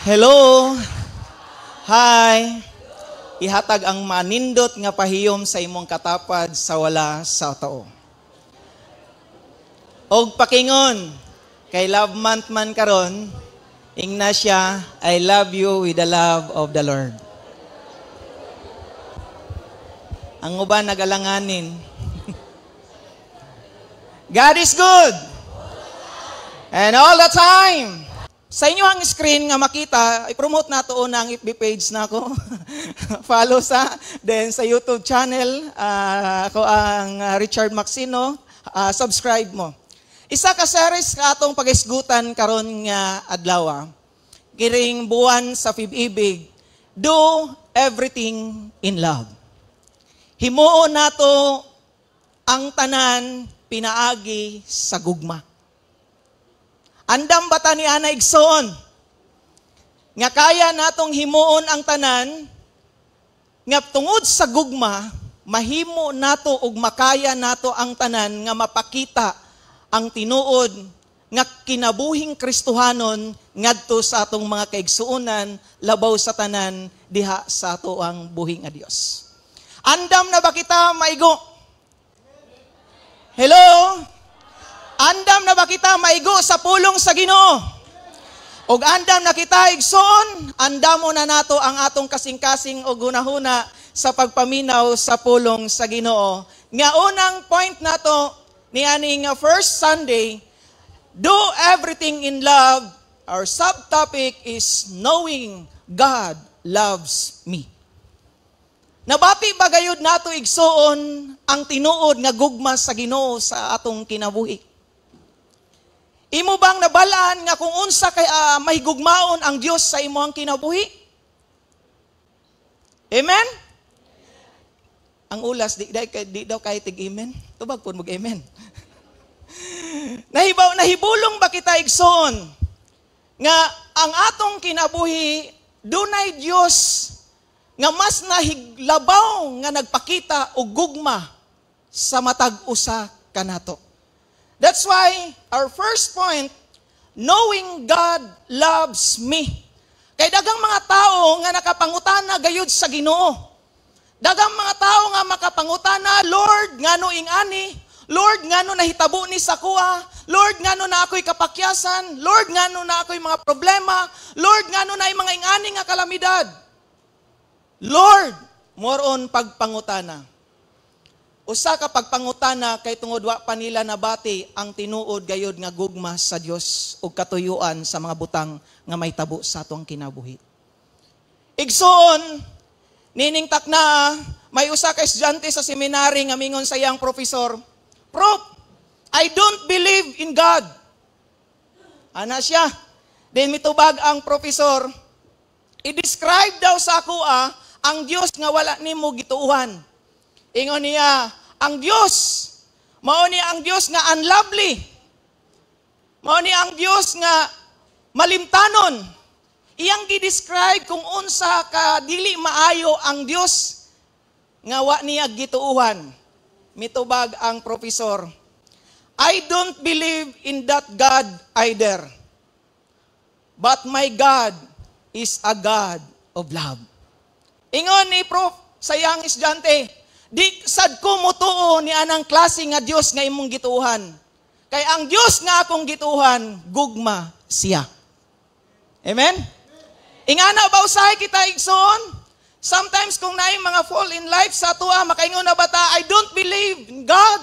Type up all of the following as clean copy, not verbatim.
Hello. Hi. Ihatag ang manindot nga pahiyom sa imong katapad sa wala sa tao. Og pakingon, kay love month man karon, ingna siya, I love you with the love of the Lord. Ang uban nagalanganin. God is good. And all the time. Sa inyo ang screen nga makita, i-promote na to unang FB page na ako. Follow sa, then sa YouTube channel, ako ang Richard Maxino, subscribe mo. Isa ka series ka atong pagisgutan karon nga adlaw. Kiring buwan sa pag-ibig, do everything in love. Himuon nato ang tanan pinaagi sa gugma. Andam bata ni ana igsoon nga kaya natong himuon ang tanan nga tungod sa gugma mahimo nato ug makaya nato ang tanan nga mapakita ang tinuod nga kinabuhing Kristohanon ngadto sa atong mga kaigsuonan labaw sa tanan diha sa ato ang buhing nga Dios. Andam na ba kita maigo? Hello? Andam na ba kita maigo sa pulong sa Ginoo? Og andam na kita igsoon, andamo na nato ang atong kasing-kasing og hunahuna sa pagpaminaw sa pulong sa Ginoo. Nga unang point nato niani nga first Sunday, do everything in love. Our subtopic is knowing God loves me. Nabati ba gayud nato igsoon ang tinuod nga gugma sa Ginoo sa atong kinabuhi? Imo bang nabalaan nga kung unsa kay mahigugmaon ang Dios sa imong kinabuhi? Amen? Ang ulas di daw kay tig amen. Tubag pud mo amen. Nahibulong ba kita igsoon nga ang atong kinabuhi dunay Dios nga mas nahiglabaw nga nagpakita og gugma sa matag usa kanato. That's why our first point, knowing God loves me. Kay dagang mga tao nga nakapangutana gayud sa Ginoo. Dagang mga tao nga makapangutana, Lord, ngano ingani? Lord, ngano nahitabo ni sa kuha? Lord, ngano na ako'y kapakyasan? Lord, ngano na ako'y mga problema? Lord, ngano na mga ingani nga kalamidad? Lord, more on pagpangutana. Usa ka pagpangutana kay tungod wa pa nila nabati ang tinuod gayud nga gugma sa Dios ug katuyuan sa mga butang nga may tabo sa atong kinabuhi. Igsoon nining takna may usa ka estudyante sa seminary nga mingon sa iyang professor, "Prof, I don't believe in God." Ana siya. Then mitubag ang professor, "I-describe daw sa ako ang Dios nga wala nimo gituuhan." Ingon niya, ang Diyos, mao ni ang Diyos nga unlovely. Mao ni ang Diyos nga malimtanon. Iyang gi-describe kung unsa ka dili maayo ang Diyos nga wa niya gituuhan. Mitubag ang professor, I don't believe in that God either. But my God is a God of love. Ingon ni Prof sa iyang estudyante, di sad ko mutuo ni anang klase nga Dios nga imong gituuhan. Kay ang Dios nga akong gituuhan, gugma siya. Amen? Ingana ba usahay kita igsoon? Sometimes kung naay mga fall in life sa tuwa, makaingon na bata, I don't believe in God.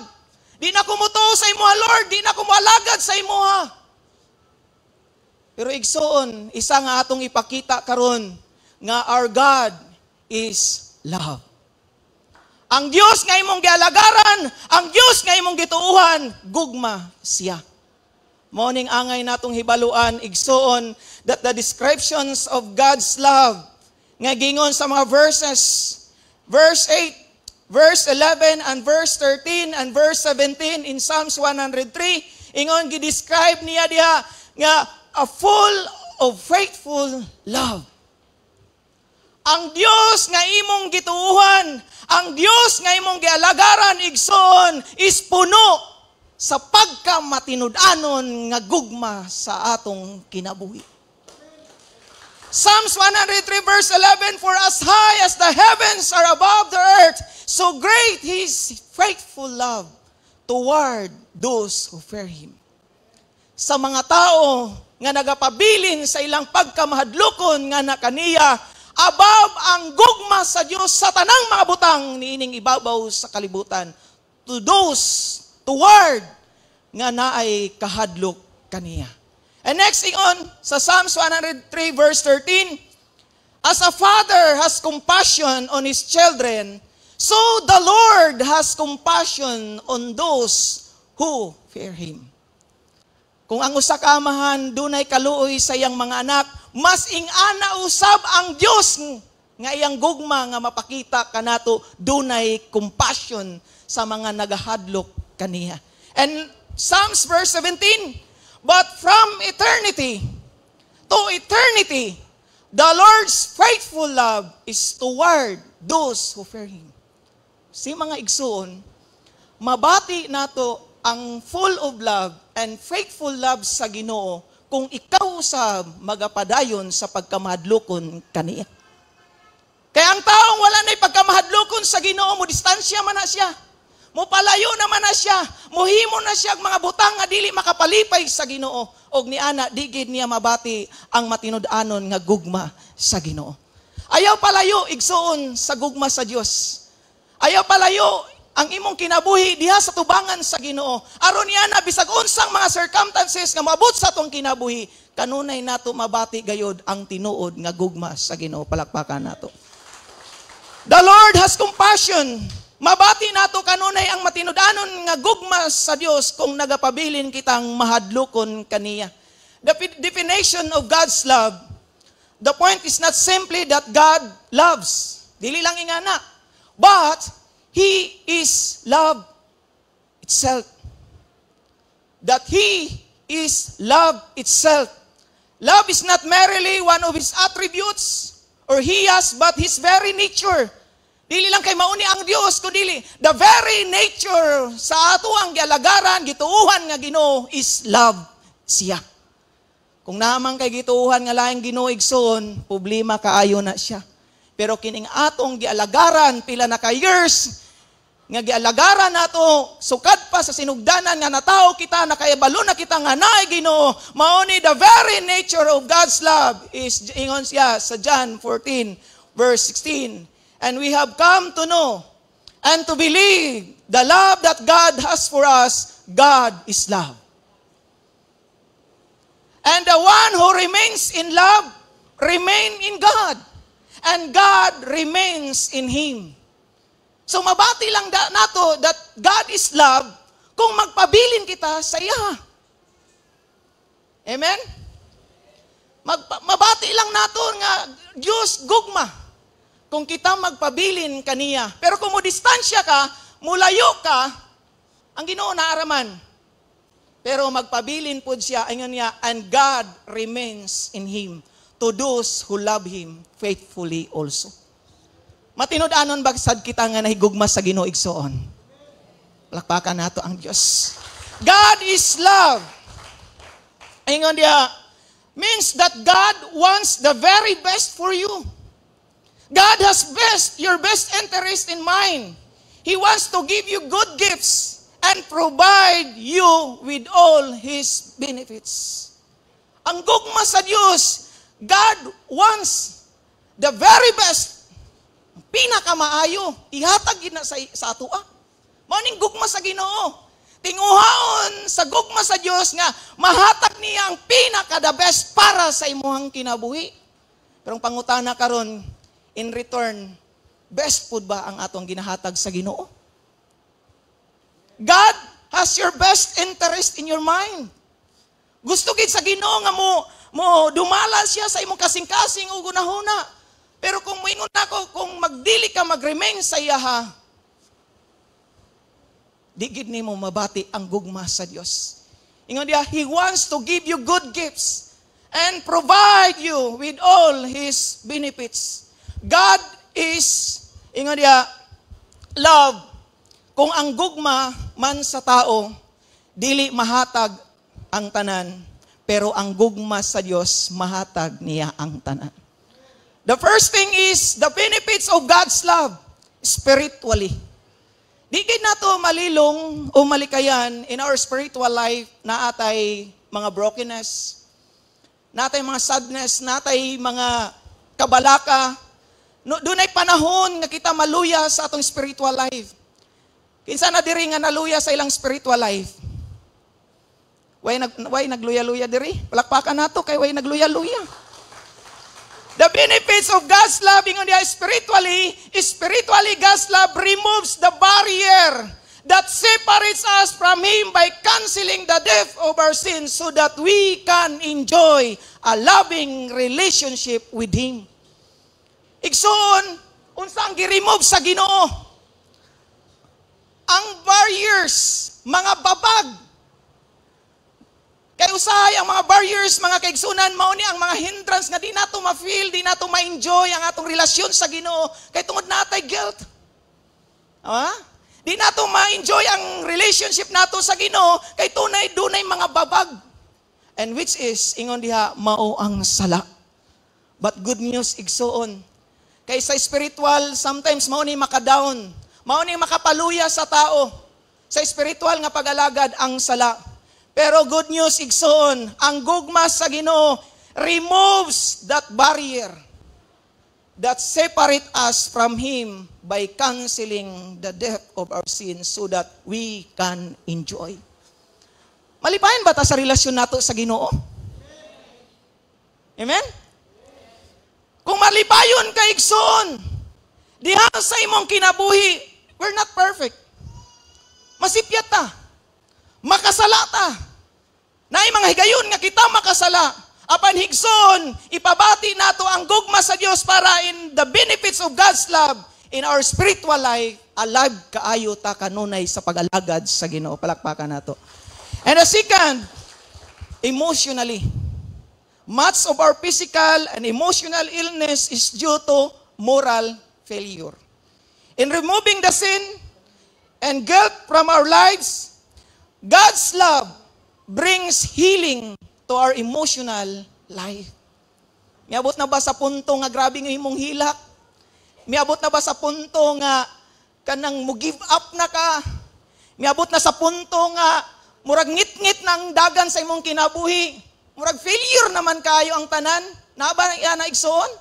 Di na ko mutuo sa imuha, Lord. Di na ko moalagad sa imuha. Pero igsoon, isa nga atong ipakita karon nga our God is love. Ang Diyos nga imong gialagaran, ang Diyos nga imong gituuhan, gugma siya. Morning angay natong hibaluan, igsoon, that the descriptions of God's love, nga gingon sa mga verses, verse 8, verse 11, and verse 13, and verse 17 in Psalms 103, ingon gidescribe niya diha, nga a full of faithful love. Ang Diyos nga imong gituuhan, ang Diyos nga imong gialagaran igsoon is puno sa pagkamatinud-anon nga gugma sa atong kinabuhi. Psalms 103 verse 11, for as high as the heavens are above the earth, so great His faithful love toward those who fear Him. Sa mga tao nga nagapabilin sa ilang pagkamahadlukon nga na kaniya, above ang gugma sa Dios sa tanang mga butang niining ibabaw sa kalibutan, to those toward nga naay kahadlok kaniya. And next thing on, sa Psalms 103 verse 13, as a father has compassion on his children, so the Lord has compassion on those who fear Him. Kung ang usa ka amahan dunay kaluoy sa iyang mga anak, mas ingana usab ang Dios nga iyang gugma nga mapakita kanato dunay compassion sa mga nagahadlok kaniya. And Psalms verse 17, but from eternity to eternity, the Lord's faithful love is toward those who fear Him. Si mga igsoon, mabati nato ang full of love and faithful love sa Ginoo kung ikaw sa magapadayon sa pagkamahadlokon kaniya. Kaya ang taong wala na'y pagkamahadlokon sa Ginoo, mo distansya man na siya. Mo palayo naman na siya. Mohimo na siya mga butang nga dili makapalipay sa Ginoo. Og ni ana digid niya mabati ang matinud-anon nga gugma sa Ginoo. Ayaw palayo igsoon sa gugma sa Dios. Ayaw palayo ang imong kinabuhi diha sa tubangan sa Ginoo. Aron niya na bisag unsang mga circumstances nga maabot sa atong kinabuhi, kanunay nato mabati gayod ang tinuod nga gugma sa Ginoo. Palakpakan nato. The Lord has compassion. Mabati nato kanunay ang matinud-anon nga gugma sa Dios kung nagapabilin kitang mahadlokon kaniya. The definition of God's love, the point is not simply that God loves. Dili lang ingana. But He is love itself. That He is love itself. Love is not merely one of His attributes or He has, but His very nature. Dili lang kay mauni ang Dios, kundi the very nature sa ato ang gialagaran, gituuhan nga Ginoo is love siya. Kung naman kay gituuhan nga laing Ginoo igsoon, problema kaayo na siya. Pero kining atong gialagaran pila na ka years nga gialagaran nato sukad pa sa sinugdanan nga natao kita nakaibalo na kita nga naay Ginoo, mao ni the very nature of God's love is ingon siya sa John 14 verse 16. And we have come to know and to believe the love that God has for us. God is love. And the one who remains in love remain in God. And God remains in Him. So mabati lang nato that God is love kung magpabilin kita sa iya. Amen? Mabati lang nato nga Diyos gugma kung kita magpabilin kaniya. Pero kung mo distansya ka, mulayo ka, ang Ginoo naaraman. Pero magpabilin po siya, ayun niya, and God remains in Him to those who love Him faithfully also. Matinud-anon bagsad kita nga nahigugma sa Ginoo igsoon. Palakpakan nato ang Dios. God is love. Ayun dia, means that God wants the very best for you. God has your best interest in mind. He wants to give you good gifts and provide you with all His benefits. Ang gugma sa Diyos, God wants the very best, pinakamaayo, ihatag na sa atua. Maning gugma sa Ginoo. Tinguhaon sa gugma sa Diyos nga, mahatag niya ang pinaka-the best para sa imuhang kinabuhi. Pero ang pangutana karon, in return, best food ba ang atong ginahatag sa Ginoo? God has your best interest in your mind. Gusto gid sa Ginoo nga mo dumala siya sa imong kasing-kasing ug gunahuna. Pero kung moingon nako kung magdili ka mag-remain sa iya ha, di gid nimo mabati ang gugma sa Dios. Ingon dia, He wants to give you good gifts and provide you with all His benefits. God is, ingon dia, love. Kung ang gugma man sa tao, dili mahatag ang tanan, pero ang gugma sa Dios mahatag niya ang tanan. The first thing is the benefits of God's love spiritually. Di gid nato malilong o malikayan in our spiritual life na atay mga brokenness, natay mga sadness, natay mga kabalaka. No, dunay panahon nga kita maluya sa atong spiritual life. Kinsa na diri nga naluya sa ilang spiritual life? Way nagluya-luya diri? Palakpakan nato kay way nagluya-luya. The benefits of God's love ingon diha spiritually God's love removes the barrier that separates us from Him by canceling the debt of our sins so that we can enjoy a loving relationship with Him. Igsoon, unsa ang gi-remove sa Ginoo? Ang barriers, mga babag. Kaya usahay ang mga barriers, mga kaigsunan, mao ni ang mga hindrance nga di nato ma-feel, di nato ma-enjoy ang atong relasyon sa Ginoo kay tungod natay guilt. Di nato ma-enjoy ang relationship nato sa Ginoo kay dunay mga babag. And which is ingon diha mao ang sala. But good news igsoon. Kay sa spiritual sometimes mao ni maka-down, mao ni makapaluya sa tao. Sa spiritual nga pag-alagad ang sala. Pero good news igsoon, ang gugma sa Ginoo removes that barrier that separate us from Him by canceling the debt of our sins so that we can enjoy. Malipayan ba ta sa relasyon nato sa Ginoo? Amen? Kung malipayon ka igsoon, diha sa imong kinabuhi, we're not perfect. Masipyat ta. Makasala ta. Naay mga higayon nga kita makasala. Apan higson, ipabati nato ang gugma sa Dios para in the benefits of God's love in our spiritual life, alive kaayo ta kanunay sa pag-alagad sa Ginoo. Palakpakan nato. And the second, emotionally. Much of our physical and emotional illness is due to moral failure. In removing the sin and guilt from our lives, God's love brings healing to our emotional life. Miabot na ba sa punto nga grabe nga imong hilak? Miabot na ba sa punto nga kanang mo give up na ka? Miabot na sa punto nga murag ngit-ngit ng dagan sa imong kinabuhi? Murag failure naman kayo ang tanan? Naba yan na igsoon?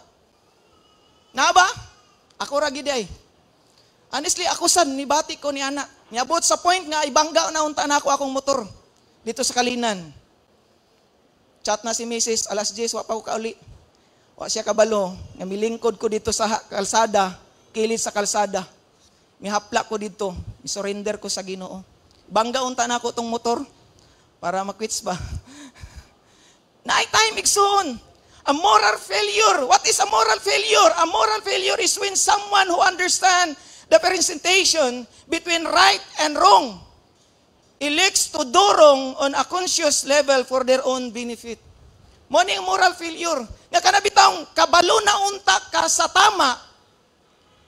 Naba? Ako ra gid ay. Honestly, ako sad nibati ko ni ana. Miabot sa point nga ibangga na unta na ako akong motor dito sa Kalinan. Chat na si Mrs. alas 10 wa pa ko kauli. Wa siya kabalo nga milingkod ko dito sa kalsada, kilid sa kalsada. Mihapla ko dito, i-surrender ko sa Ginoo. Bangga unta na ako tong motor para makwits ba. Night time igsoon. A moral failure. What is a moral failure? A moral failure is when someone who understands the presentation between right and wrong elects to do wrong on a conscious level for their own benefit. Mo ning moral failure. Nga kanabitang kabalo na unta ka sa tama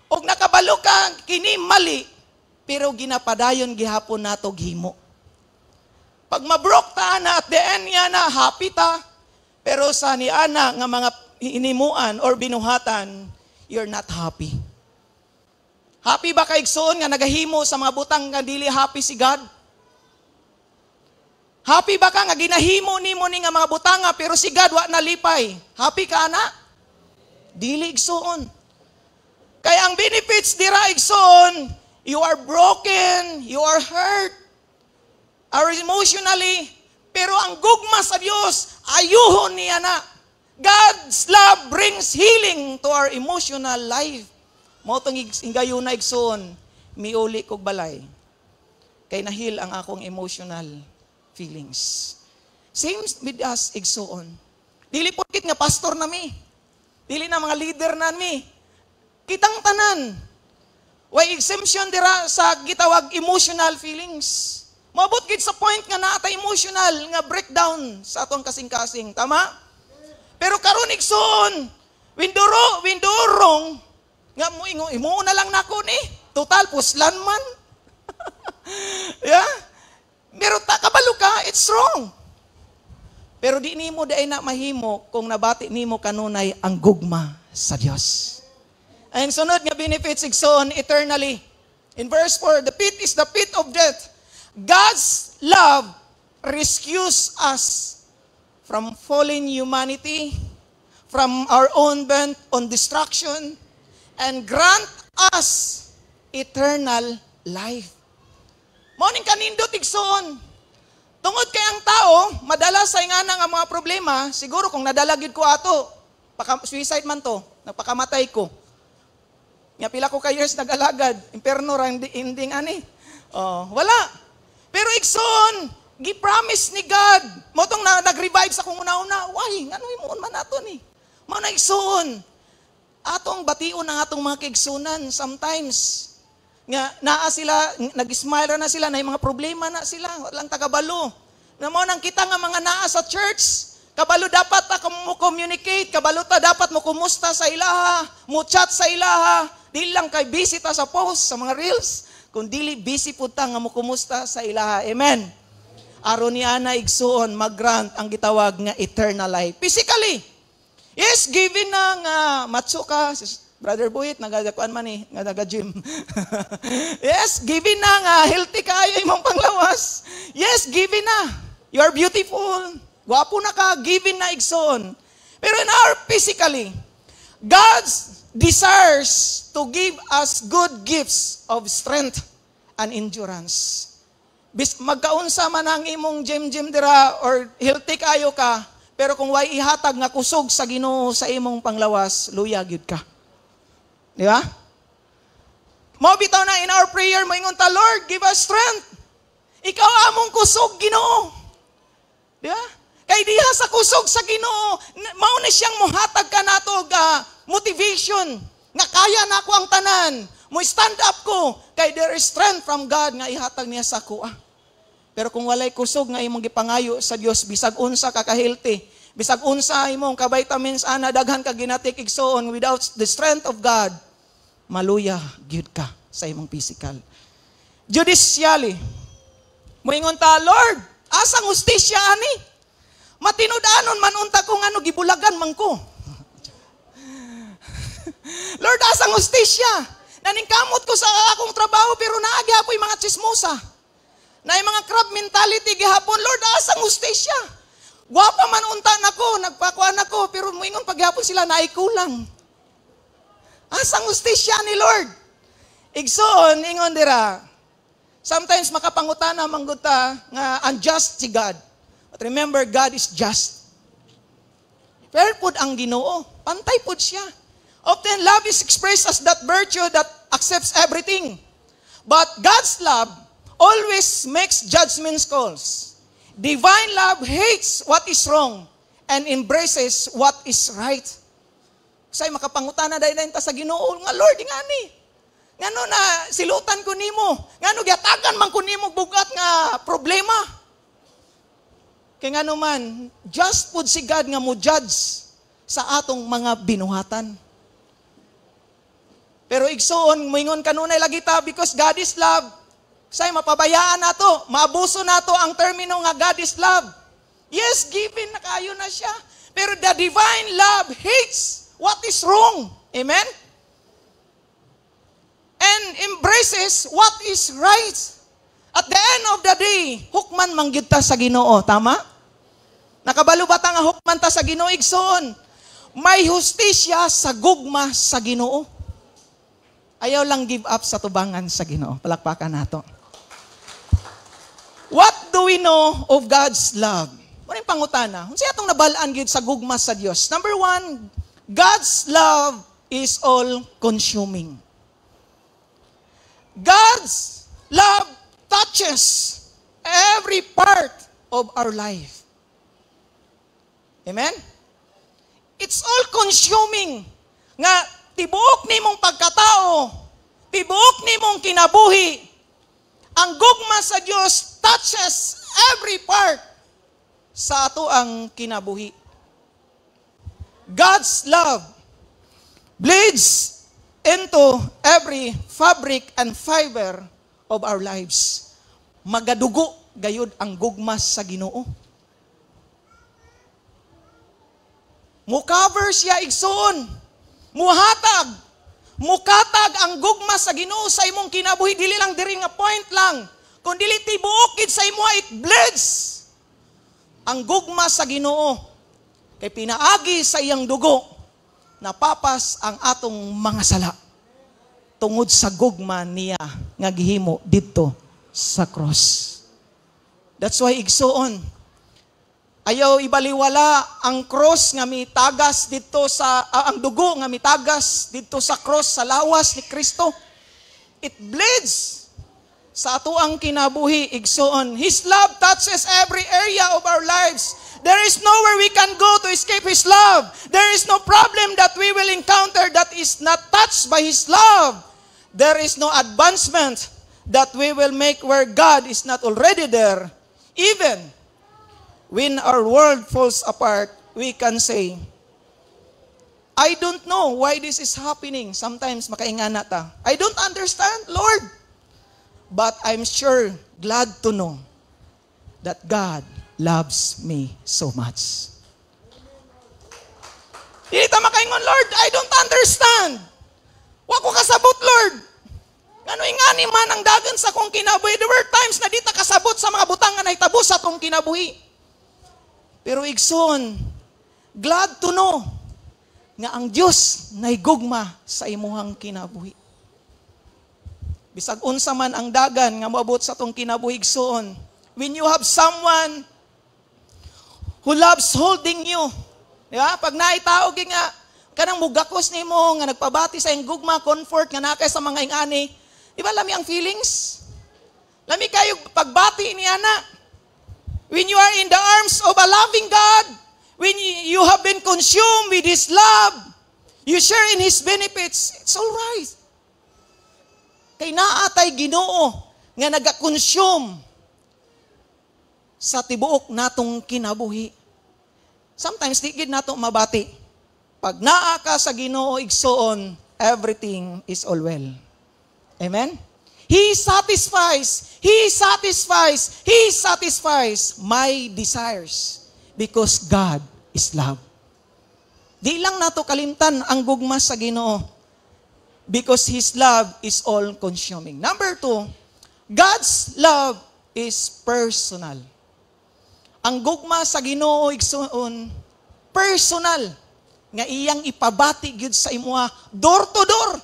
og nakabalo ka kini mali pero ginapadayon gihapon nato gihimo. Pag mabrok ta na at the end niya na happy ta pero sa ni ana nga mga hinimuan or binuhatan, you're not happy. Happy ba kay igsoon nga nagahimo sa mga butang nga dili happy si God? Happy ba ka nga ginahimo nimo ni nga mga butanga pero si God wa nalipay? Happy ka na? Dili igsoon. Kaya ang benefits dira igsoon, you are broken, you are hurt, are emotionally, pero ang gugma sa Dios ayuhon niya na. God's love brings healing to our emotional life. Mao tong ingayon na igsoon, miuli kog balay. Kay nahil ang akong emotional feelings. Same with us, igsoon. Dili porkit nga pastor nami. Dili na mga leader nami. Kitang tanan. Way exemption dira sa gitawag emotional feelings. Maabot gid sa point nga naata emotional nga breakdown sa atong kasing-kasing. Tama? Pero karon igsoon, windurong, nga imo na lang nako ni. Total puslan man. Yeah? Pero kabalo ka, it's wrong. Pero di nimo day na mahimo kung nabati nimo kanunay ang gugma sa Dios. Ang sunod nga benefits igsoon eternally. In verse 4, the pit is the pit of death. God's love rescues us from fallen humanity, from our own bent on destruction, and grant us eternal life. Morning kanindot igsoon. Tungod kay ang tao, madalas sa nga nga mga problema, siguro kung nadalagid ko ato, suicide man to, nagpakamatay ko. Nga pila ko ka years nag-alagad, imperno ra ending ani. Wala. Pero igsoon, gi-promise ni God. Motong nag-revive sa kung una-una, why, ano imuon man nato ni? Mao na igsoon. Atong bation ang atong mga kaigsunan sometimes. Nga naa sila, nag-smile na sila, na yung mga problema na sila, walang tagabalo. Na mo nang kita nga mga naa sa church, kabalo dapat ta mo communicate, kabalo ta dapat mo kumusta sa ilaha, mo chat sa ilaha, di lang kay busy ta sa post, sa mga reels, kundi busy po ta nga mo kumusta sa ilaha. Amen. Aron ni ana igsuon mag-grant ang gitawag nga eternal life. Physically, yes, given na nga matsuka, Brother Buit, nagadakuan man eh, nagada-gym. Yes, given na nga, healthy kayo imong panglawas. Yes, given na. You are beautiful. Gwapo na ka, given na igsoon. Pero in our physically, God desires to give us good gifts of strength and endurance. Magkaunsa man ang imong gym dira or healthy kayo ka, pero kung way ihatag nga kusog sa Ginoo sa imong panglawas, luya gyud ka. Di ba? Mo bitaw na in our prayer, moingon ta, Lord, give us strength. Ikaw among kusog, Ginoo. Di ba? Kay diha sa kusog sa Ginoo, mao ni siyang mohatag ka nato ga motivation nga kaya na ako ang tanan. Mo stand up ko kay there is strength from God nga ihatag niya sa kuha. Pero kung walay kusog nga imong gipangayo sa Dios, bisag unsa ka ka-healthy, bisag unsa imong ka vitamins ana daghan ka ginatik igsoon, without the strength of God, maluya gyud ka sa imong physical. Judicially, moingon ta, Lord, asang hustisya ani? Matinud-anon man unta ko ngano gibulagan man ko. Lord, asang hustisya? Naningkamot ko sa akong trabaho pero naagi apoy mga chismosa. Na mga crab mentality gihapon, Lord, asang hustisya? Gwapa man unta nako, nagpakuan nako, pero moingon paghapon sila naikulang. Asang hustisya ni Lord? Igsoon, ingon dira. Sometimes makapangutana mangguta nga unjust si God. But remember, God is just. Fair pud ang Ginoo. Pantay pud siya. Often love is expressed as that virtue that accepts everything. But God's love always makes judgment calls. Divine love hates what is wrong and embraces what is right. Say makapangutana dayon ta sa Ginoo nga Lord ngani. Ngano na silutan ko nimo? Ngano gyatagan man ko nimo bugat nga problema? Kay ngano man just pud si God nga mo judge sa atong mga binuhatan. Pero igsoon moingon kanunay lagi ta because God is love. Say mapabayaan nato, maabuso nato ang termino nga God is love. Yes, given na kayo na siya. Pero the divine love hates what is wrong. Amen? And embraces what is right. At the end of the day, hukman mangyud ta sa Ginoo. Tama? Nakabalo ba ta nga hukman ta sa Ginoo igsoon? May hustisya sa gugma sa Ginoo. Ayaw lang give up sa tubangan sa Ginoo. Palakpakan nato. What do we know of God's love? Maring pangutana. Unsay atong nabalaan gyud sa gugma sa Dios? Number 1, God's love is all-consuming. God's love touches every part of our life. Amen? It's all-consuming. Nga, tibuok nimong pagkatao, tibuok nimong kinabuhi, ang gugma sa Diyos touches every part sa ato ang kinabuhi. God's love bleeds into every fabric and fiber of our lives. Magadugo gayud ang gugma sa Ginoo. Mucover siya igsoon. Muhatag. Mukatag ang gugma sa Ginoo sa imong kinabuhi. Dili lang diri nga point lang. Kung dili tibuokid sa imo, it bleeds. Ang gugma sa Ginoo kay pinaagi sa iyang dugo, napapas ang atong mga sala tungod sa gugma niya nga gihimo didto sa cross. That's why igsoon, ayaw ibaliwala ang cross nga mitagas didto sa ang dugo nga mitagas didto sa cross sa lawas ni Kristo. It bleeds sa ato ang kinabuhi igsoon. His love touches every area of our lives. There is nowhere we can go to escape His love. There is no problem that we will encounter that is not touched by His love. There is no advancement that we will make where God is not already there. Even when our world falls apart, we can say, I don't know why this is happening. Sometimes makaingana ta. I don't understand, Lord. But I'm sure, glad to know that God loves me so much. Dili ta makaingon, Lord, I don't understand. Wa ko kasabot, Lord. Ano ingani man ang dagan sa kong kinabuhi. There were times na di ta kasabot sa mga butang nga nahitabo sa atong kinabuhi. Pero igsoon, glad to know nga ang Dios naigugma sa imuhang kinabuhi. Bisag unsa man ang dagan nga moabot sa atong kinabuhi igsoon, when you have someone who loves holding you, di ba? Pag naitaog nga kanang mugakos nimo nga nagpabati sa iyang gugma, comfort nga nakay sa mga ingani, di ba lami ang feelings? Lami kayo pagbati ni ana. When you are in the arms of a loving God, when you have been consumed with His love, you share in His benefits, it's all right. Kay naatay Ginoo nga naga-consume sa tibuok natong kinabuhi. Sometimes di gid nato mabati. Pag naa ka sa Ginoo igsoon, everything is all well. Amen? He satisfies my desires because God is love. Di lang nato kalimtan ang gugma sa Ginoo because His love is all-consuming. Number 2, God's love is personal. Ang gugma sa Ginoo igsoon, personal. Nga iyang ipabati gyud sa imuha, door to door.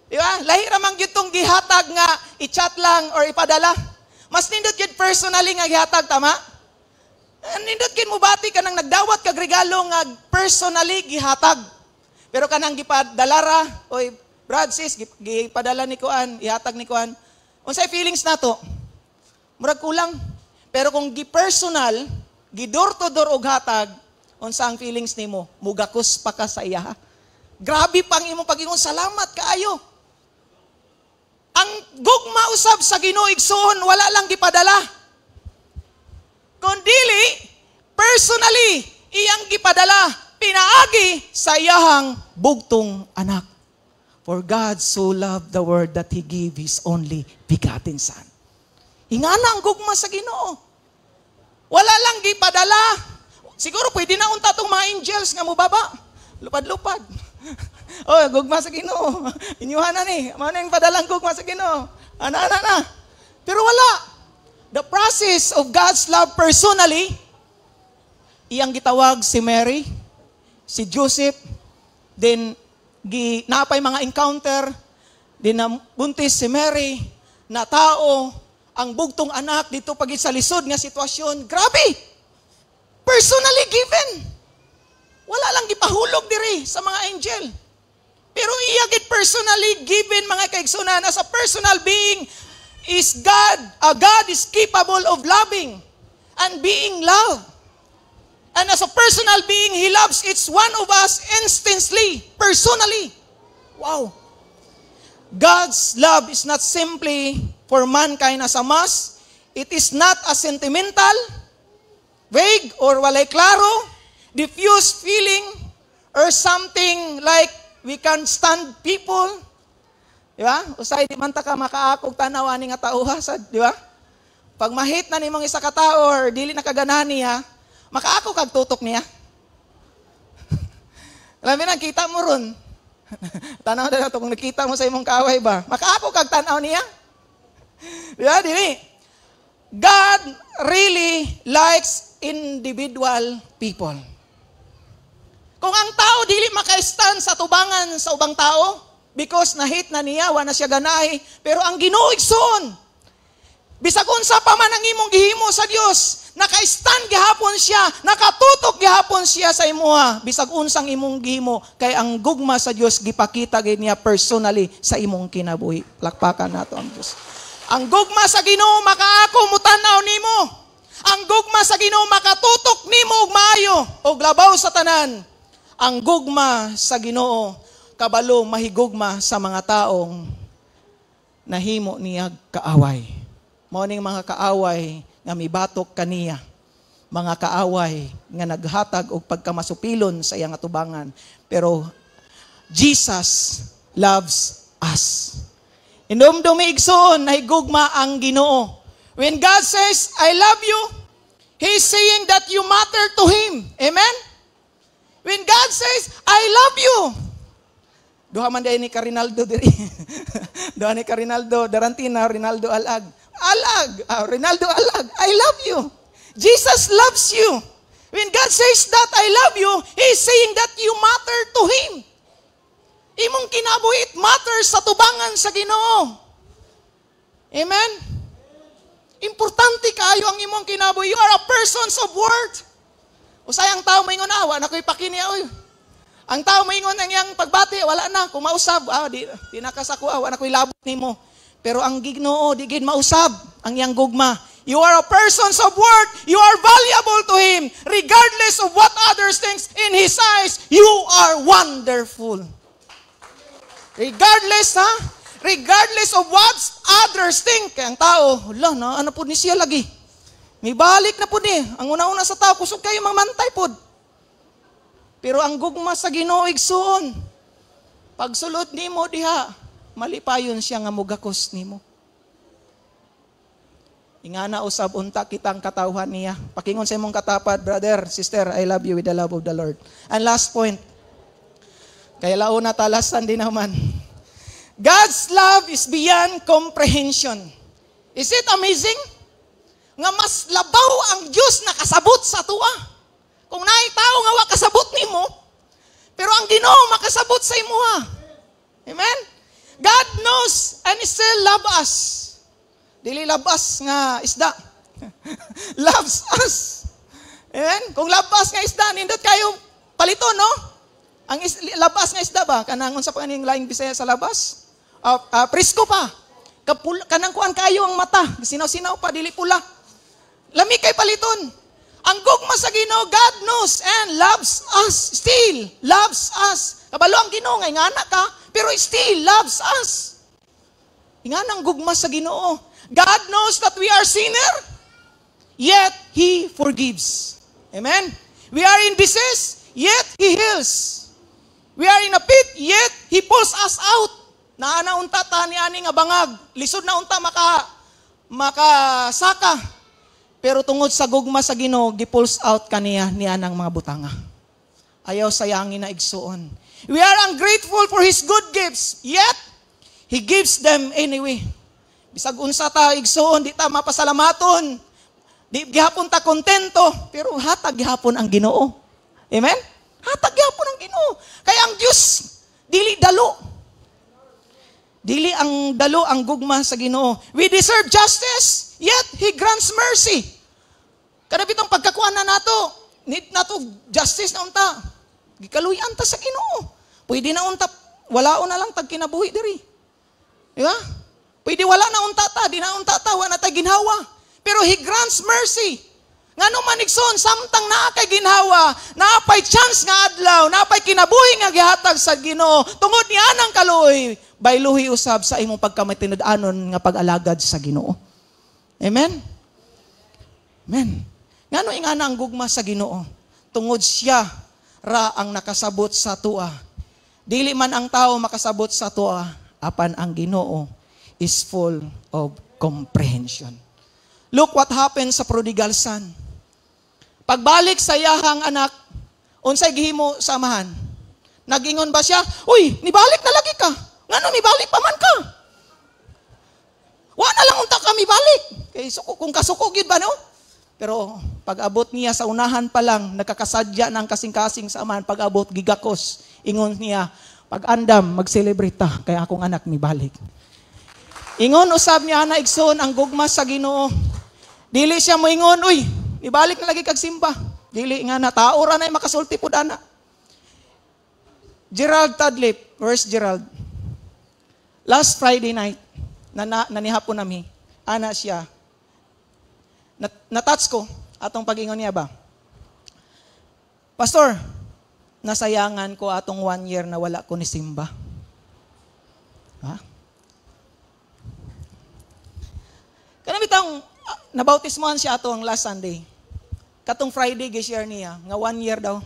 Di ba? Lahi ramang gyud tong gihatag nga i-chat lang or ipadala. Mas nindot gyud personally nga gihatag, tama? Nindot gyud mo bati ka nang nagdawat kag regalo nga personally gihatag. Pero kanang gipadala oy Brad sis, gipadala ni kuan, ihatag ni kuan. Unsay feelings nato? Murag kulang. Pero kung gi-personal, gi-door to door og hatag, unsa ang feelings nimo? Mugakos pa ka sa iya. Grabe pang imong pag-ingon, salamat kaayo. Ang gugma usab sa Ginoo igsoon, wala lang gipadala. Kundili, personally, iyang gipadala, pinaagi sa iyahang bugtong anak. For God so loved the world that He gave His only begotten Son. Ingana ang gugma sa Ginoo. Wala lang gipadala. Siguro pwede na unta tong mga angels nga mubaba. Lupad-lupad. Oh, gugma sa Ginoo. Inyuhan na ni. Mao na yung padalang gugma sa Ginoo. Ana. Pero wala. The process of God's love personally, iyang gitawag si Mary, si Joseph, then napay mga encounter, then buntis si Mary, na tao, ang bugtong anak dito pagit sa lisod nga sitwasyon. Grabe! Personally given. Wala lang gipahulog diri sa mga angel. Pero iyagit personally given mga kaigsunan as a personal being is God. God is capable of loving and being loved. And as a personal being, He loves each one of us instantly, personally. Wow. God's love is not simply for mankind as a mass. It is not a sentimental, vague, or walay klaro, diffuse feeling, or something like we can stand people. Di ba? Usay di man ta ka makaakog tanawa ni nga tauha, di ba? Pag mahit na nimong isa ka tao or dili nakaganahan niya, makaako kag tutok niya. Alam mo na, kita mo ron. Tanaw na ito, kung nakita mo sa imong kaaway ba? Makaako kag tanaw niya? Diba, dili? God really likes individual people. Kung ang tao dili maka-stand sa tubangan sa ubang tao, because na-hate na niya, wa na siya ganay, pero ang Ginoo igsoon, bisag unsa pa man ang imong gihimo sa Dios, naka-stand gihapon siya, nakatutok gihapon siya sa imuha, bisag unsang imong gihimo, kay ang gugma sa Dios gipakita gid niya personally sa imong kinabuhi. Lakpakan nato ang Dios. Ang gugma sa Ginoo makaako mutanaw nimo. Ang gugma sa Ginoo makatutok nimo og maayo og labaw sa tanan. Ang gugma sa Ginoo kabalo mahigugma sa mga taong nahimo niya kaaway. Mao ning mga kaaway nga mibatok kaniya. Mga kaaway nga naghatag og pagkamasupilon sa iyang atubangan. Pero Jesus loves us. Indumdumi igsoon nahigugma ang Ginoo. When God says, I love you, He's saying that you matter to Him. Amen? When God says, I love you, duha man day ni Rinaldo diri. Duha ni Rinaldo, Darantina, Rinaldo Alag. Rinaldo Alag, I love you. Jesus loves you. When God says that I love you, He's saying that you matter to Him. Imong kinabuhi, it matters sa tubangan sa Ginoo. Amen? Importante kayo ang imong kinabuhi. You are a person of worth. Usay ang tao maingon, awa na ko'y pakiniya, oy. Ang tao maingon ang iyang pagbati, wala na, kung mausab, di nakasako, awa na ko'y labot nimo. Pero ang Ginoo, di gid mausab ang iyang gugma. You are a person of worth. You are valuable to Him. Regardless of what others think, in His eyes, you are wonderful. Regardless, regardless of what others think, kaya ang tao, wala na, ano po ni siya lagi? May balik na po ni. Ang una-una sa tao, kusog kayo mamantay po. Pero ang gugma sa Ginoo igsoon, pagsulod nimo diha, malipayon siya nga mugakos nimo. Ingana usab unta kitang katawhan niya. Pakingon sa imong katapad, brother, sister, I love you with the love of the Lord. And last point, kaya launa talasan din naman. God's love is beyond comprehension. Is it amazing? Nga mas labaw ang Diyos na kasabot sa tuwa. Kung naay tao nga wa kasabot nimo, pero ang Ginoo makasabot sa imuha. Amen? God knows and still love us. Dili love us nga isda. Loves us. Amen? Kung love us nga isda, nindot kayo palito, no? Ang labas nga isda ba? Kanang unsa pa kaning laing Bisaya sa labas? Presko pa. Kanang kuan kayo ang mata. Sinaw-sinaw pa, dili pula. Lami kay paliton. Ang gugma sa Ginoo, God knows and loves us. Still loves us. Kabalo ang Ginoo nga ingana ka, pero still loves us. Ingana ang gugma sa Ginoo. God knows that we are sinner, yet He forgives. Amen? We are in disease, yet He heals. We are in a pit, yet He pulls us out. Naana unta ta ni ani nga bangag. Lisod na unta makasaka. Pero tungod sa gugma sa Ginoo, gipulls out kaniya ni anang mga butanga. Ayaw sayangin na igsuon. We are ungrateful for His good gifts, yet He gives them anyway. Bisag unsa ta igsuon, di ta mapasalamaton. Di gihapon ta kontento, pero hatag gihapon ang Ginoo. Amen? Hatag gihapon ang Ginoo. Kaya ang Dios dili dalo. Dili ang dalo ang gugma sa Ginoo. We deserve justice, yet He grants mercy. Kada bitong pagkakuan na nato, need nato justice na unta. Gikaluyan ta sa Ginoo. Pwede na unta, walaon na lang tag kinabuhi diri. Di ba? Pwede wala na unta ta, di na unta ta, wala na tay ginhawa. Pero He grants mercy. Ngano man igsoon, samtang naa kay ginhawa, naapay chance nga adlaw, naapay kinabuhi nga gihatag sa Ginoo, tungod ni anang kaluoy, bayluhi usab sa imong pagkamatinud-anon nga pag-alagad sa Ginoo. Amen? Amen. Ngano ingana ang gugma sa Ginoo? Tungod siya ra ang nakasabot sa tuwa. Dili man ang tao makasabot sa tuwa, apan ang Ginoo is full of comprehension. Look what happened sa prodigal son. Pagbalik sa iyahang anak, unsay gihimo sa amahan? Nagingon ba siya, uy, nibalik na lagi ka. Ngano, nibalik pa man ka. Wa na lang unta kami balik. Kay kung kasuko gyud ba no? Pero pag abot niya sa unahan pa lang, nagkakasadya ng kasing-kasing sa amahan, pag abot gigakos, ingon niya, pag andam mag-celebrate ta kay akong anak mi balik. Ingon usab niya na igsoon ang gugma sa Ginoo. Dili siya moingon, uy, ibalik na lagi kag simba. Dili nga na tao ra na makasulti pud ana. Gerald Tadlip, where's Gerald? Last Friday night, nanihapon nami, ana siya. Natouch ko, atong pag-ingon niya ba? Pastor, nasayangan ko atong 1 year na wala ko ni simba. Ha? Kana bitang nabautismohan siya ato ang last Sunday. Katong Friday gi-share niya nga 1 year daw.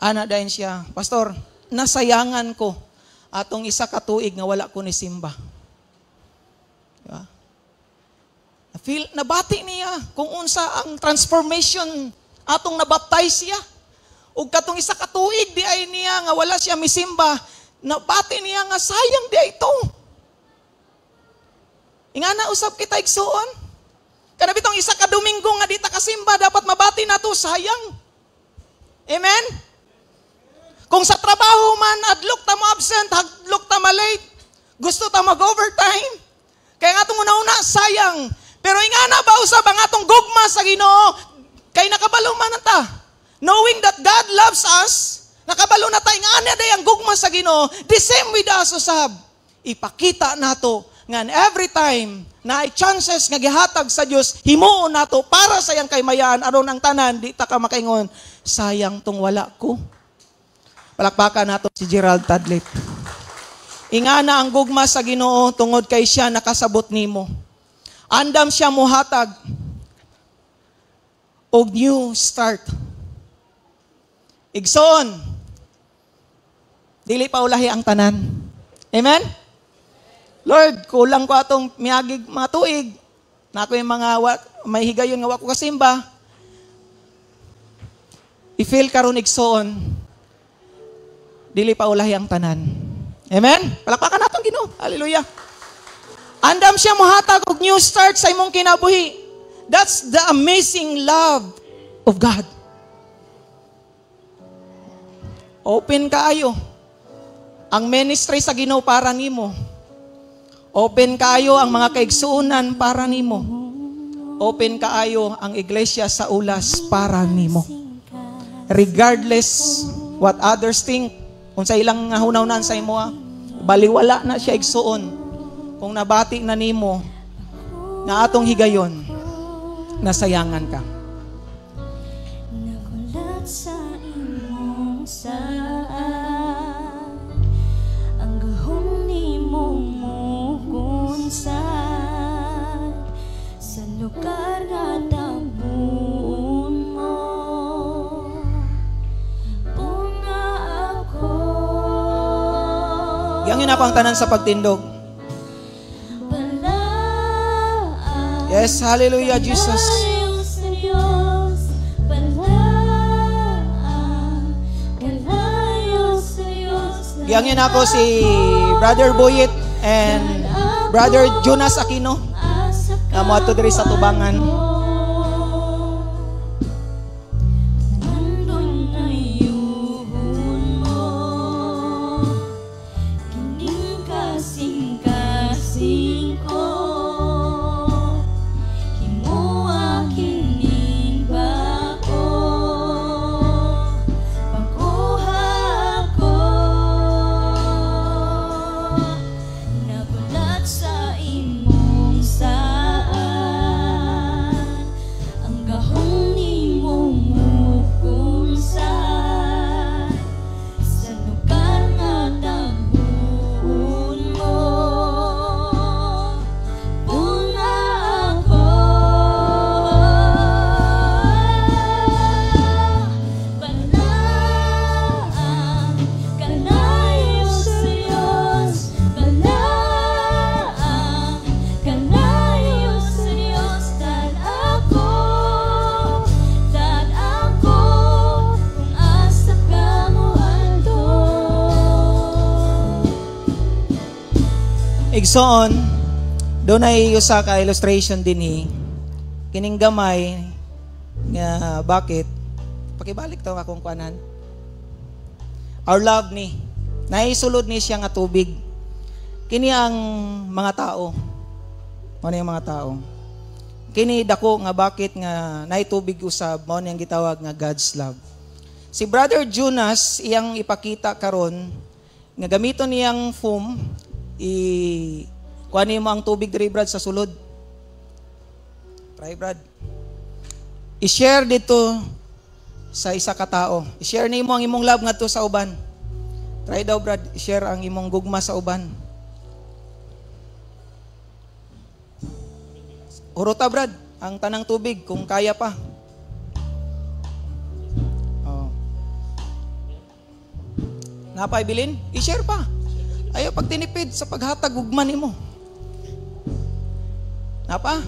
Ana dayon siya, Pastor, nasayangan ko atong isa ka tuig nga wala ko ni simba. Diba? Nabati niya kung unsa ang transformation atong nabaptize siya. Ug katong isa ka tuig di ay niya nga wala siya misimba, nabati niya nga sayang di ay ito. Ingana usab kita igsuon. Kada bitong isa ka Domingo nga di ta kasimba, dapat mabati nato sayang. Amen? Kung sa trabaho man adlok ta mo absent, hadlok ta ma late, gusto ta mag-overtime, kaya nga itong una-una, sayang. Pero ingana ba usab ang atong gugma sa Ginoo, kay nakabalo man na ta. Knowing that God loves us, nakabalo na tayo, ingana day ang gugma sa Ginoo, the same with us usab. Ipakita nato nga every time na ay chances nga gihatag sa Dios, himuon nato para sa iyang kaymayan aron ang tanan di ta ka makaingon, sayang tong wala ko. Palakpakan nato si Gerald Tadlip. Ingana ang gugma sa Ginoo tungod kay siya nakasabot nimo. Andam siya muhatag og new start. Igsoon, dili pa ulahi ang tanan. Amen? Lord, kulang ko atong miagig mga tuig. Na ako yung mga may higayon nga wa ko kasimba. I-feel karon igsoon, dili pa ulahi ang tanan. Amen? Palakpakan natin Ginoo. Hallelujah. Andam siya mohatag og new start sa imong kinabuhi. That's the amazing love of God. Open kaayo ang ministry sa Ginoo para nimo. Open kaayo ang mga kaigsuonan para nimo. Open kaayo ang iglesia sa ulas para nimo. Regardless what others think, kung sa ilang hunawnan sa imo, baliwala na siya igsuon. Kung nabati na nimo nga atong higayon, nasayangan ka. Nagulat sa imong saan, ang gahom nimong mukunsan, sa lugar nga tabuon mo, bunga ako. Giyangin ako ang tanan sa pagtindog. Yes, hallelujah, Jesus. Giyangin ako si Brother Boyet and Brother Jonas Aquino na mo ato diri sa tubangan. Igsoon, doon ay usa ka illustration din kining gamay nga bakit pakibalik to akong kuanan. Our love ni naisulod ni siya nga tubig. Kini ang mga tao. Ano yung mga tao? Kini dako nga bakit nga naitubig usab mao niyang gitawag nga God's love. Si Brother Jonas iyang ipakita karon nga gamiton niyang foam kuha mo ang tubig diri Brad sa sulod. Try Brad. I-share dito sa isa ka tao. I-share nimo ang imong love ngadto sa uban. Try daw Brad, i-share ang imong gugma sa uban. Urota Brad, ang tanang tubig kung kaya pa. Oh. Napay bilin? I-share pa. Ayaw pag tinipid sa paghatag gugma nimo. Napa?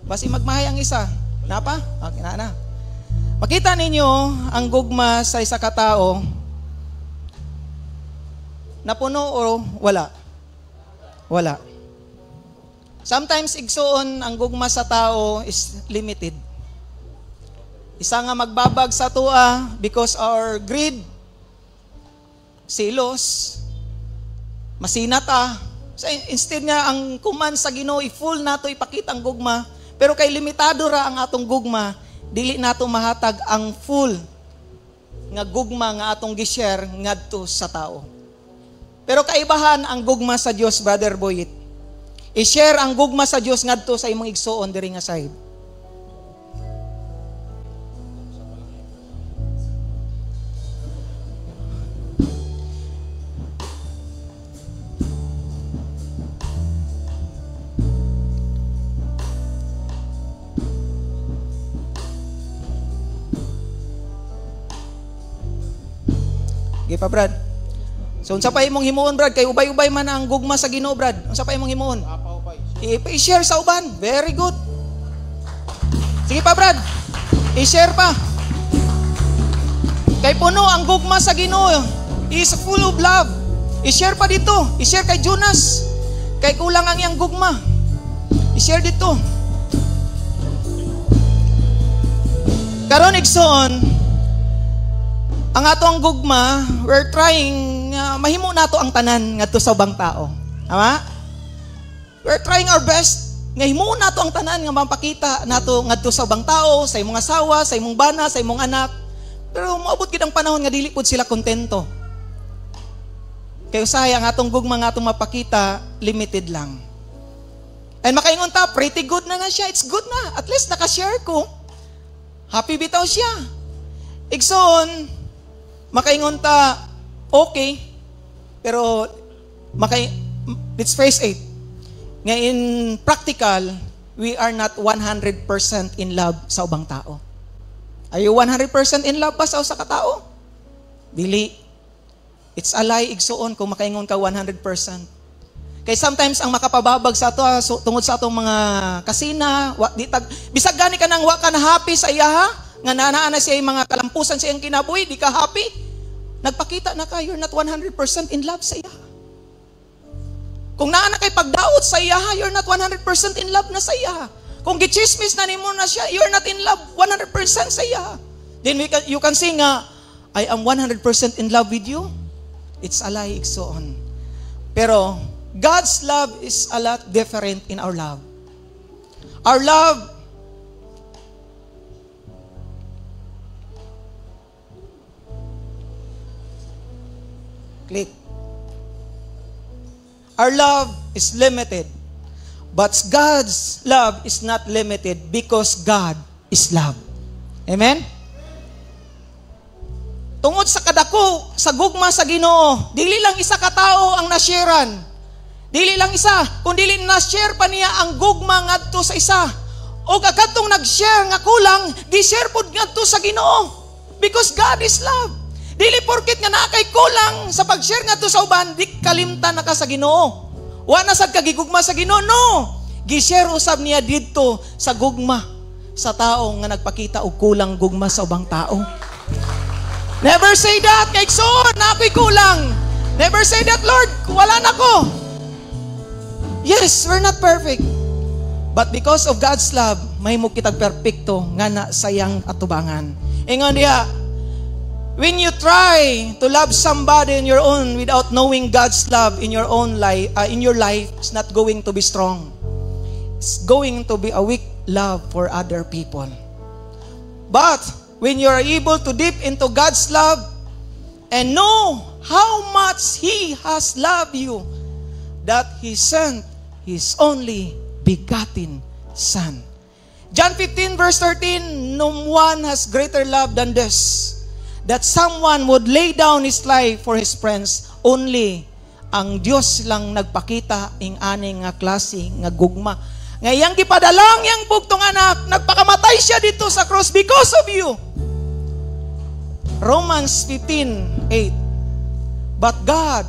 Basi magmahay ang isa. Napa? Okay na. Makita ninyo ang gugma sa isa ka tao. Napuno o wala? Wala. Sometimes igsoon ang gugma sa tao is limited. Isa nga magbabag sa tua because our greed, silos, masinata. So instead nga ang kuman sa Ginoo i-full nato ipakita ang gugma, pero kay limitado ra ang atong gugma, dili nato mahatag ang full nga gugma nga atong gi-share ngadto sa tao. Pero kaibahan ang gugma sa Dios, Brother Boyit. I-share ang gugma sa Dios ngadto sa imong igsoon diri nga side. Okay pa, Brad. So, unsa pa imong himuon, Brad? Kay ubay-ubay man ang gugma sa Ginoo, Brad. Unsa pa imong himuon? I-share sa uban. Very good. Sige pa, Brad. I-share pa. Kay puno ang gugma sa Ginoo. Is full of love. I-share pa dito. I-share kay Jonas. Kay kulang ang iyang gugma. I-share dito. Karon igsoon, ang atong gugma, we're trying mahimo nato ang tanan ngadto sa ubang tao. Tama? We're trying our best nga himo nato ang tanan nga mapakita nato ngadto sa ubang tao, sa imong asawa, sa imong bana, sa imong anak. Pero moabot gid ang panahon nga dili pud sila kontento. Kay usahay ang atong gugma nga atong mapakita limited lang. And makaingon ta, pretty good na siya. It's good na. At least naka-share ko. Happy bitaw siya. Igsoon, makaingon ta, okay, pero let's face it, nga in practical, we are not 100% in love sa ubang tao. Are you 100% in love ba sa usa ka tao? Dili. It's a lie, igsuon, kung makaingon ka 100%. Kay sometimes ang makapababag sa ato tungod sa atong mga kasina, bisag gani ka nang wa ka na happy sa iya, nga naa na siya yung mga kalampusan sa iyang kinabuhi, di ka happy, nagpakita na ka, you're not 100% in love sa iya. Kung naa na kay pagdaot sa iya, you're not 100% in love na sa iya. Kung gichismis na nimo na siya, you're not in love 100% sa iya. Then you can sing, I am 100% in love with you. It's a lie, igsoon. Pero God's love is a lot different in our love. Our love click. Our love is limited. But God's love is not limited because God is love. Amen? Tungod sa kadako, sa gugma sa Ginoo, dili lang isa ka tao ang nasharean. Dili lang isa, kung dili na-share pa niya ang gugma ngadto sa isa. O kadtong nag-share nga kulang, gi-share pod ngadto sa Ginoo. Because God is love. Dili porket nga naa kay kulang sa pag-share ngadto sa uban, di kalimtan na ka sa Ginoo. Wa na sad ka gigugma sa Ginoo, no. Gi-share usab niya didto sa gugma sa tao nga nagpakita og kulang gugma sa ubang tao. Never say that, kay son, na ako'y kulang. Never say that, Lord, wala na ko. Yes, we're not perfect. But because of God's love, may mo kitag perpekto nga na sayang atubangan. Ingon diha, when you try to love somebody in your own without knowing God's love in your own life, it's not going to be strong. It's going to be a weak love for other people. But when you are able to dip into God's love and know how much He has loved you, that He sent His only begotten Son. John 15 verse 13, no one has greater love than this, that someone would lay down his life for his friends. Only ang Dios lang nagpakita ing ani nga klase nga gugma. Ngayang gipadalang yang bugtong anak, nagpakamatay siya dito sa cross because of you. Romans 15:8. But God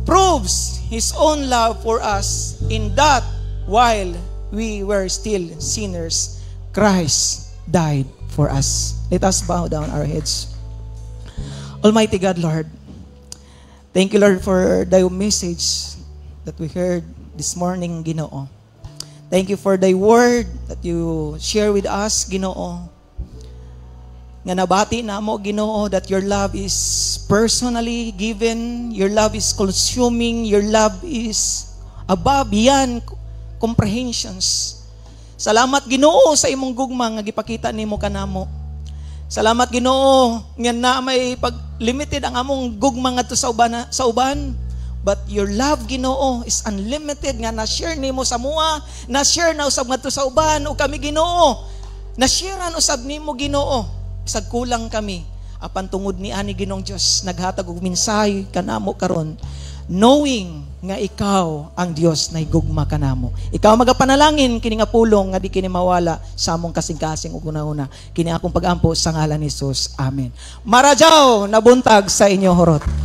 proves His own love for us in that while we were still sinners, Christ died for us. Let us bow down our heads. Almighty God, Lord, thank you, Lord, for thy message that we heard this morning, Ginoo. Thank you for thy word that you share with us, Ginoo. Nga nabati na mo, Ginoo, that your love is personally given, your love is consuming, your love is above, beyond comprehensions. Salamat, Ginoo, sa imong gugma nga gipakita nimo kanamo. Salamat, Ginoo, nga na may pag-limited ang among gugma ngadto sa uban. But your love, Ginoo, is unlimited nga na-share nimo sa mua, na-share na usab ngadto sa uban, o kami, Ginoo, na-sharean usab nimo, Ginoo. Bisag kulang kami, apan tungod ni ani Ginoong Dios naghatag og mensahe kanamo karon, knowing nga ikaw ang Dios na higugma kanamo. Ikaw magapanalangin kini nga pulong nga di kini mawala sa among kasing-kasing ug una-una. Kini akong pag-ampo sa ngalan ni Jesus. Amen. Marajaw na buntag sa inyo horot.